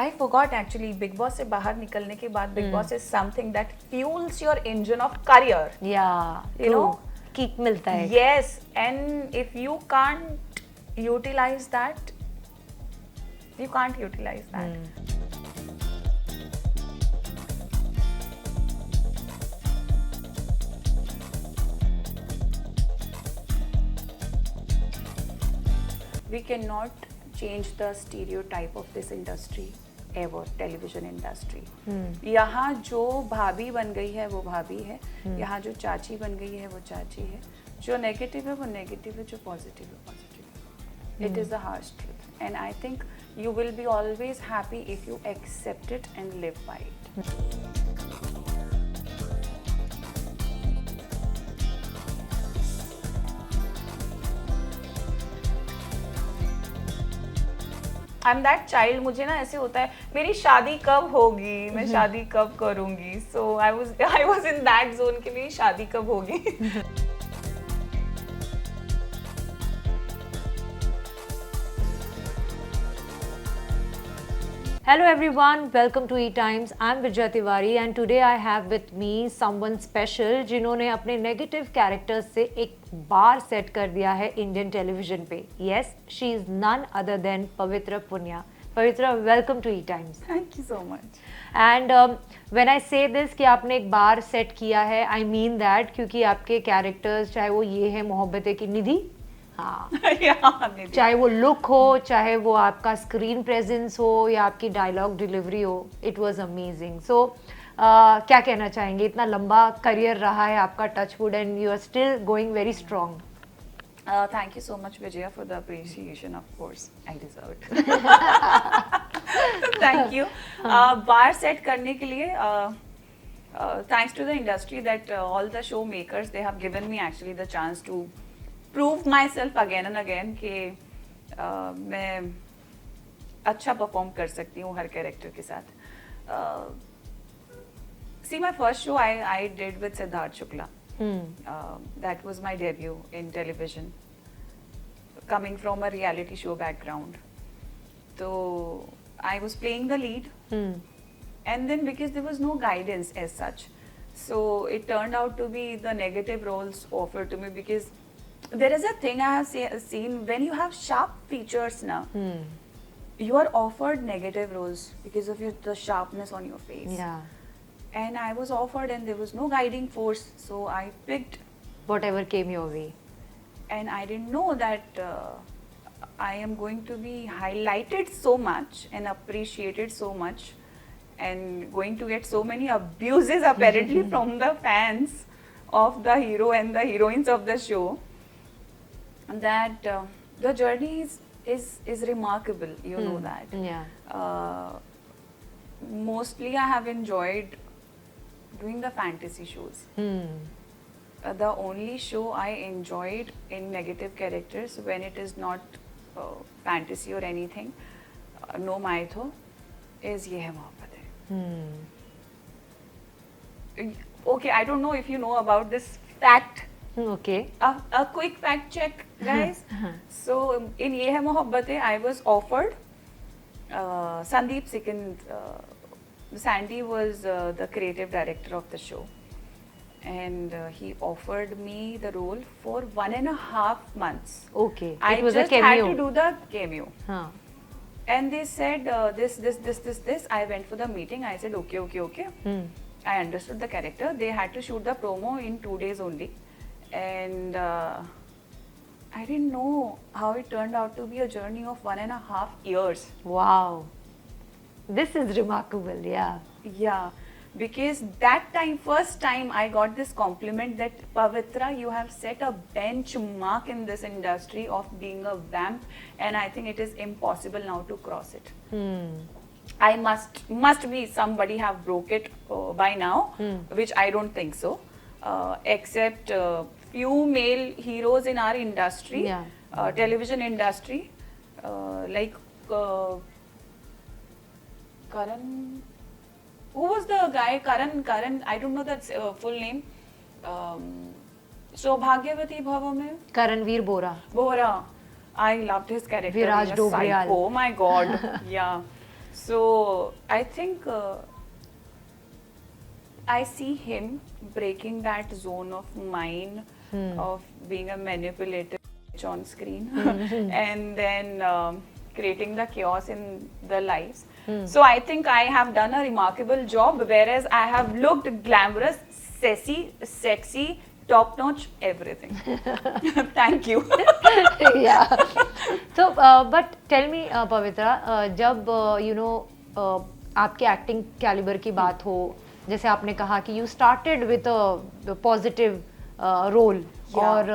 I forgot actually. Big Boss से बाहर निकलने के बाद Big Boss is something that fuels your engine of career. Yeah, You know? kick मिलता है. Yes, and if you can't utilize that, you can't utilize that. We cannot change the stereotype of this industry ever, television industry. यहाँ जो भाभी बन गई है वो भाभी है, यहाँ जो चाची बन गई है वो चाची है, जो नेगेटिव है वो नेगेटिव है, जो पॉजिटिव है पॉजिटिव है. It is a harsh truth, and I think you will be always happy if you accept it and live by it. I am that child. मुझे ना ऐसे होता है मेरी शादी कब होगी, मैं शादी कब करूंगी. So I was in that zone कि मेरी शादी कब होगी. Hello everyone, welcome to E-Times. I'm Vijaya Tiwari and today I have with me someone special जिन्होंने अपने नेगेटिव कैरेक्टर्स से एक बार सेट कर दिया है इंडियन टेलीविजन पे. Yes, she is none other than Pavitra Punya. Pavitra, welcome to E-Times. Thank you so much. And when I say this कि आपने एक बार सेट किया है, I mean that क्योंकि आपके कैरेक्टर्स चाहे वो ये है मोहब्बत की निधि, हाँ, चाहे वो लुक हो, चाहे वो आपका स्क्रीन प्रेजेंस हो या आपकी डायलॉग डिलीवरी हो, इट वाज अमेजिंग. सो क्या कहना चाहेंगे, इतना लंबा करियर रहा है आपका, touchwood, and you are still going very strong. Thank you so much, Vijaya, for the appreciation. Of course, I deserve it. Thank you. Bar set करने के लिए, thanks to the industry that all the show makers, they have given me actually the chance to prove myself again and again कि मैं अच्छा perform कर सकती हूँ हर character के साथ. See, my first show I did with Siddharth Shukla. That was my debut in television, coming from a reality show background. So I was playing the lead, and then because there was no guidance as such, so it turned out to be the negative roles offered to me. Because there is a thing I have seen, when you have sharp features now, you are offered negative roles because of the sharpness on your face. Yeah, And I was offered and there was no guiding force, so I picked, whatever came your way. and I didn't know that I am going to be highlighted so much and appreciated so much and going to get so many abuses apparently from the fans of the hero and the heroines of the show, that the journey is remarkable, you know that. Yeah. Mostly I have enjoyed doing the fantasy shows. The only show I enjoyed in negative characters, when it is not fantasy or anything, no mytho, is Ye Hai Mohabbat Hai. Okay, I don't know if you know about this fact. Okay. A quick fact check, guys. So in Ye Hai Mohabbat Hai, I was offered Sandeep Sikand. Sandy was the creative director of the show, and he offered me the role for 1.5 months. Okay. I It was a just had cameo. to do the cameo. Huh. And they said this. I went for the meeting. I said okay. I understood the character. They had to shoot the promo in 2 days only, and I didn't know how it turned out to be a journey of 1.5 years. Wow. This is remarkable. Yeah. Yeah, because that time, first time I got this compliment that Pavitra, you have set a benchmark in this industry of being a vamp, and I think it is impossible now to cross it. I must be somebody have broke it by now, which I don't think so, except few male heroes in our industry, television industry, like Karan. Who was the guy? Karan. I don't know that full name. Saubhagyavati Bhava mein. Karanveer Bora. Bora. I loved his character. Viraj He was Dobriyal. psycho. Oh my God. Yeah. So I think I see him breaking that zone of mine of being a manipulative bitch on screen and then creating the chaos in the lives. So I think I have done a remarkable job, whereas I have looked glamorous, sassy, sexy, top notch, everything. Thank you. Yeah. So but tell me पवित्रा, जब you know आपके acting calibre की बात हो, जैसे आपने कहा कि you started with a positive role, और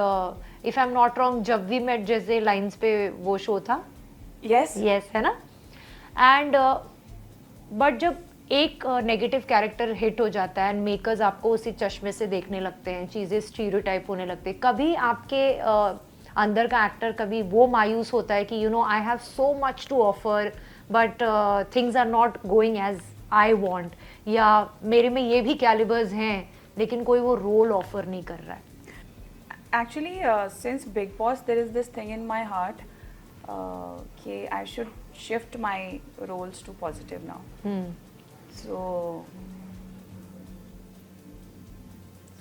if I am not wrong जब वी मेट जैसे लाइंस पे वो शो था, Yes. यस है ना, एंड बट जब एक नेगेटिव कैरेक्टर हिट हो जाता है एंड मेकर्स आपको उसी चश्मे से देखने लगते हैं, चीज़ें स्टीरियोटाइप होने लगते हैं, कभी आपके अंदर का एक्टर कभी वो मायूस होता है कि you know I have so much to offer but things are not going as I want, या मेरे में ये भी कैलिबर्स हैं लेकिन कोई वो रोल ऑफर नहीं कर रहा है? Actually, since Big Boss, there is this thing in my heart कि I should shift my roles to positive now. So,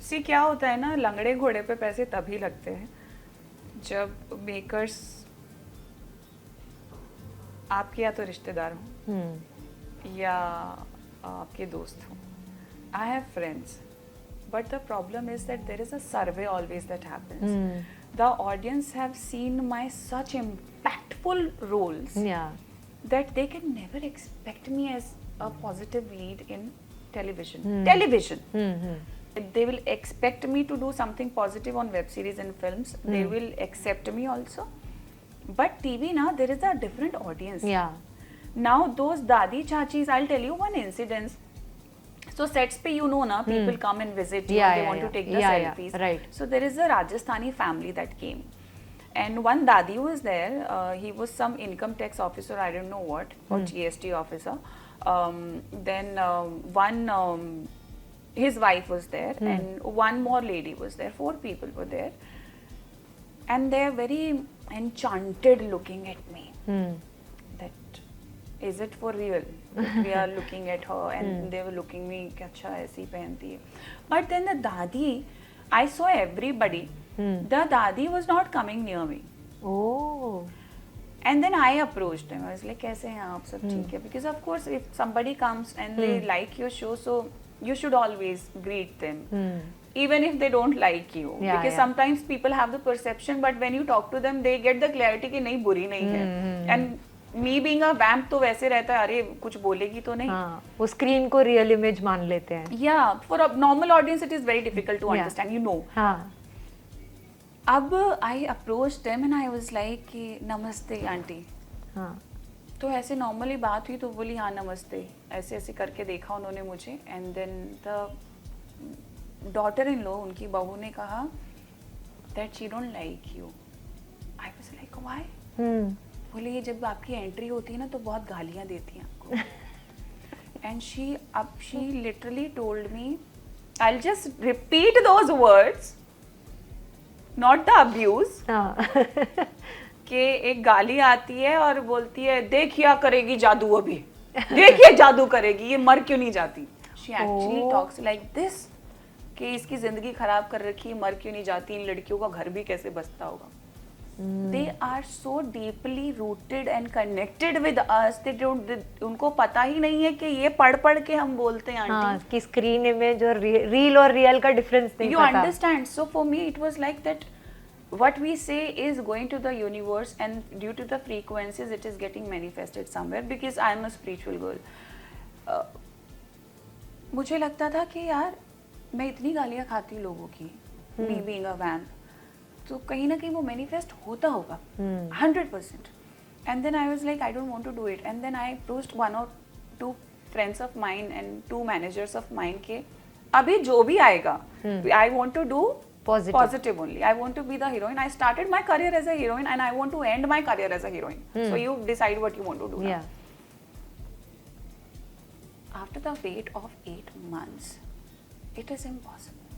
see क्या होता है ना, लंगड़े घोड़े पे पैसे तभी लगते हैं जब मेकर्स आपके या तो रिश्तेदार हो या आपके दोस्त हो. I have friends. But the problem is that there is a survey always that happens. The audience have seen my such impactful roles Yeah. that they can never expect me as a positive lead in television. Television. They will expect me to do something positive on web series and films. They will accept me also. But TV now, there is a different audience. Yeah. Now those dadi chachis, I'll tell you one incident. So sets pe you know na, people come and visit you, Yeah, they yeah, want to yeah. take the Yeah, selfies. yeah, right. So there is a Rajasthani family that came. And one dadi was there, he was some income tax officer, I don't know what, or GST officer. His wife was there and one more lady was there, 4 people were there. And they are very enchanted looking at me. That is it for real? We are looking at her and they were looking me कि अच्छा ऐसी पहनती है. But then the dadi, I saw everybody. The dadi was not coming near me. Oh. And then I approached him. I was like, कैसे हैं आप सब ठीक है? Because of course if somebody comes and they like your show, so you should always greet them. Even if they don't like you. Yeah, Because yeah. sometimes people have the perception, but when you talk to them, they get the clarity कि नहीं बुरी नहीं है. And me being a vamp तो वैसे रहता है, अरे कुछ बोलेगी तो नहीं. हाँ, वो स्क्रीन को रियल इमेज मान लेते हैं. Yeah, for a normal audience it is very difficult to understand, you know. हाँ. अब I approached them and I was like कि नमस्ते आंटी. हाँ. तो ऐसे नॉर्मली बात हुई तो बोली हाँ नमस्ते, ऐसे ऐसे करके देखा उन्होंने मुझे. And then the daughter in law, उनकी बहू ने कहा that she don't like you. I was like why? बोले ये जब आपकी एंट्री होती है ना तो बहुत गालियाँ देती हैं आपको. And she literally told me, I will just repeat those words, not the abuse, कि एक गाली आती है और बोलती है देखिया करेगी जादू, अभी देखिए जादू करेगी, ये मर क्यों नहीं जाती. She actually talks like this कि इसकी जिंदगी खराब कर रखी है, मर क्यों नहीं जाती, इन लड़कियों का घर भी कैसे बसता होगा. They are so deeply rooted and connected with us. उनको पता ही नहीं है कि ये पढ़ के हम बोलते हैं आंटी. कि स्क्रीन इमेज और रील और रियल का डिफरेंस नहीं You पता. understand? So for me it was like that. What we say is going to the universe, and due to the frequencies, it is getting manifested somewhere. Because I am a spiritual girl. मुझे लगता था कि यार मैं इतनी गालियाँ खाती हूँ लोगों की, me being a vamp. तो कहीं ना कहीं वो मैनिफेस्ट होता होगा 100%. And then I was like I don't want to do it. And then I approached 1 or 2 friends of mine and 2 managers of mine के अभी जो भी आएगा I want to do positive only. I want to be the heroine. I started my career as a heroine and I want to end my career as a heroine. So you decide what you want to do now. After the wait of 8 months, it is impossible.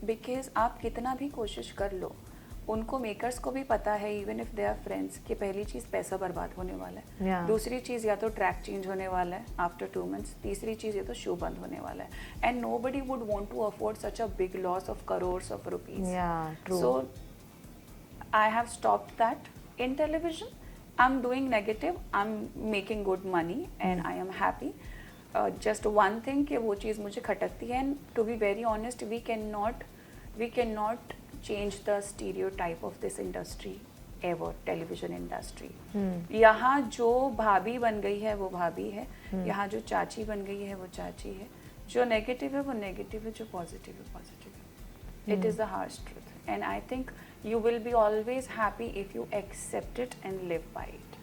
Because आप कितना भी कोशिश कर लो, उनको makers को भी पता है, even if they are friends, कि पहली चीज पैसा बर्बाद होने वाला है, Yeah. दूसरी चीज या तो ट्रैक चेंज होने वाला है आफ्टर 2 months, तीसरी चीज या तो शो बंद होने वाला है, and nobody would want to afford such a big loss of crores of rupees. Yeah, true. So I have stopped that in television. I'm doing negative, I'm making good money and I am happy. Just one thing कि वो चीज़ मुझे खटकती है, and to be very honest, we cannot change the stereotype of this industry ever, television industry. यहाँ जो भाभी बन गई है वो भाभी है, यहाँ जो चाची बन गई है वो चाची है, जो नेगेटिव है वो नेगेटिव है, जो पॉजिटिव है पॉजिटिव है. It is the harsh truth, and I think you will be always happy if you accept it and live by it.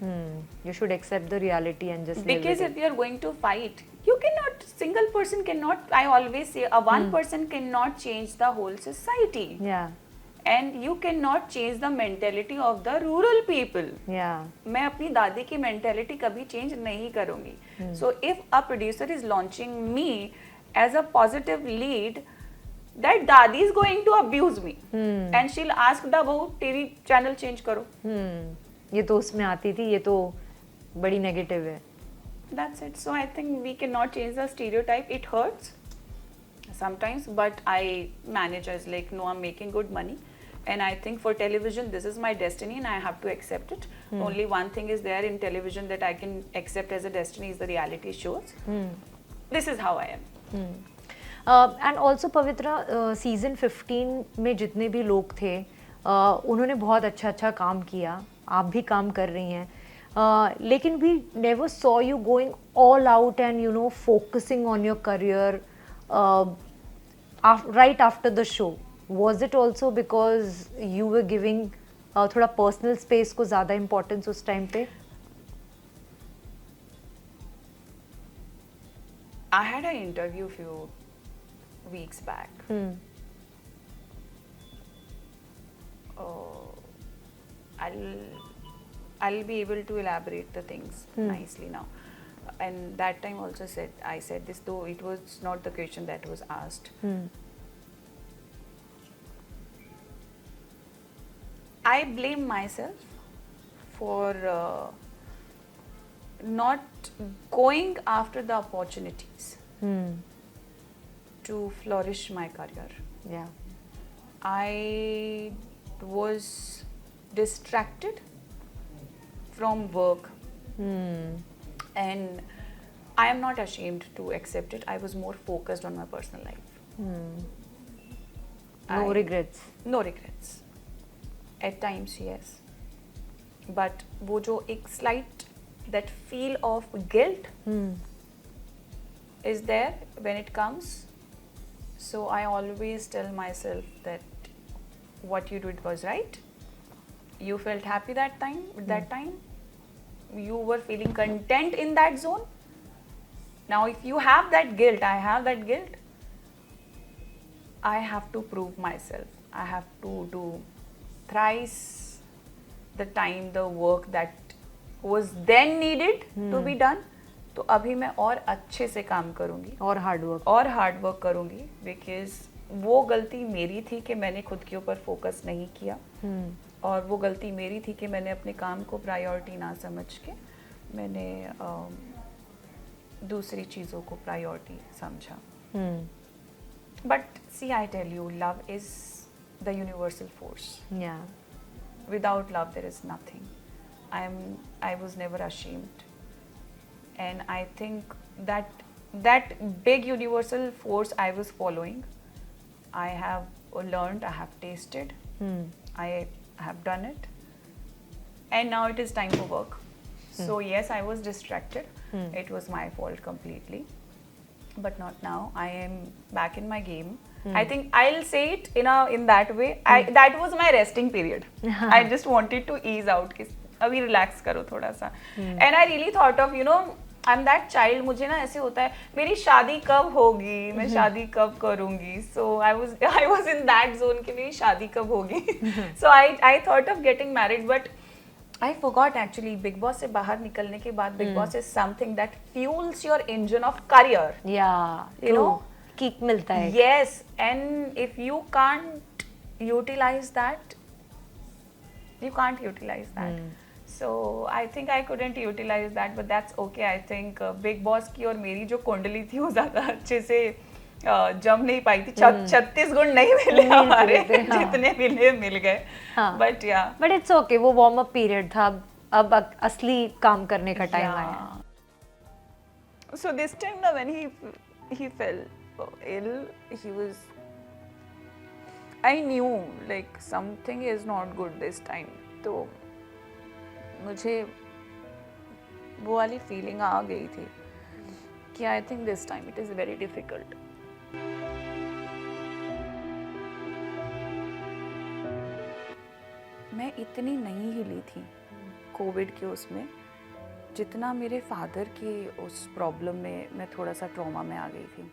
You should accept the reality and just live Because with if you are going to fight, you cannot, single person cannot, I always say, a one person cannot change the whole society. it. Yeah, And you cannot change the mentality of the rural people. yeah. मैं अपनी दादी की mentality कभी change नहीं करूँगी. So if a producer is launching me as a positive lead, that dadi is going to abuse me. And she'll ask the बहू TV channel change करो. ये तो उसमें आती थी, ये तो बड़ी नेगेटिव है. That's it. So I think we cannot change the stereotype. It hurts sometimes, but I manage as like, no, I'm making good money. And I think for television, this is my destiny and I have to accept it. Only one thing is there in television that I can accept as a destiny is the reality shows. This is how I am. And also Pavitra, season 15 में जितने भी लोग थे उन्होंने बहुत अच्छा काम किया, आप भी काम कर रही हैं, लेकिन we never saw you going all out and you know focusing on your career right after the show. Was it also because you were giving थोड़ा पर्सनल स्पेस को ज़्यादा इम्पोर्टेंस उस टाइम पे? I had an interview few weeks back. I'll be able to elaborate the things nicely now. And that time also I said this, though it was not the question that was asked. I blame myself for not going after the opportunities to flourish my career. Yeah. I was distracted from work, and I am not ashamed to accept it. I was more focused on my personal life. No regrets. No regrets. At times, yes. But वो जो एक slight that feel of guilt is there when it comes. So I always tell myself that what you did was right. You felt happy that time, at that time. You were feeling content in that zone. Now if you have that guilt, I have that guilt, I have to prove myself. I have to do thrice the time, the work that was then needed to be done. तो अभी मैं और अच्छे से काम करूँगी और hard work करूँगी, बिकॉज वो गलती मेरी थी कि मैंने खुद के ऊपर फोकस नहीं किया, और वो गलती मेरी थी कि मैंने अपने काम को प्रायोरिटी ना समझ के मैंने दूसरी चीज़ों को प्रायोरिटी समझा. But see I tell you, love is the universal force. Without love there is nothing. I was never ashamed, and I think that big universal force I was following, I have learned, I have tasted, I have done it, and now it is time for work. So yes, I was distracted. It was my fault completely, but not now. I am back in my game. I think I'll say it in that way. That was my resting period. I just wanted to ease out. कि अभी relax करो थोड़ा सा. And I really thought of, I'm that child. मुझे ना ऐसे होता है, मेरी शादी कब होगी, मैं शादी कब करूँगी. So I was in that zone कि मेरी शादी कब होगी. So I thought of getting married, but I forgot actually. Big Boss से बाहर निकलने के बाद, Big Boss is something that fuels your engine of career. Yeah. You know. Kick मिलता है. Yes, and if you can't utilize that, You can't utilize that. So I think I couldn't utilize that, but that's okay. I think Big Boss की और मेरी जो कुंडली थी वो ज़्यादा अच्छे से जम नहीं पाई थी. 36 गुण नहीं मिले हमारे, जितने मिले मिल गए. But yeah. But it's okay. वो warm up period था. अब असली काम करने का टाइम आया. So this time now when he fell ill, he was. I knew like something is not good this time. तो मुझे वो वाली फीलिंग आ गई थी कि I think this time it is very difficult. मैं इतनी नहीं हिली थी कोविड के उसमें जितना मेरे फादर के उस प्रॉब्लम में मैं थोड़ा सा ट्रॉमा में आ गई थी.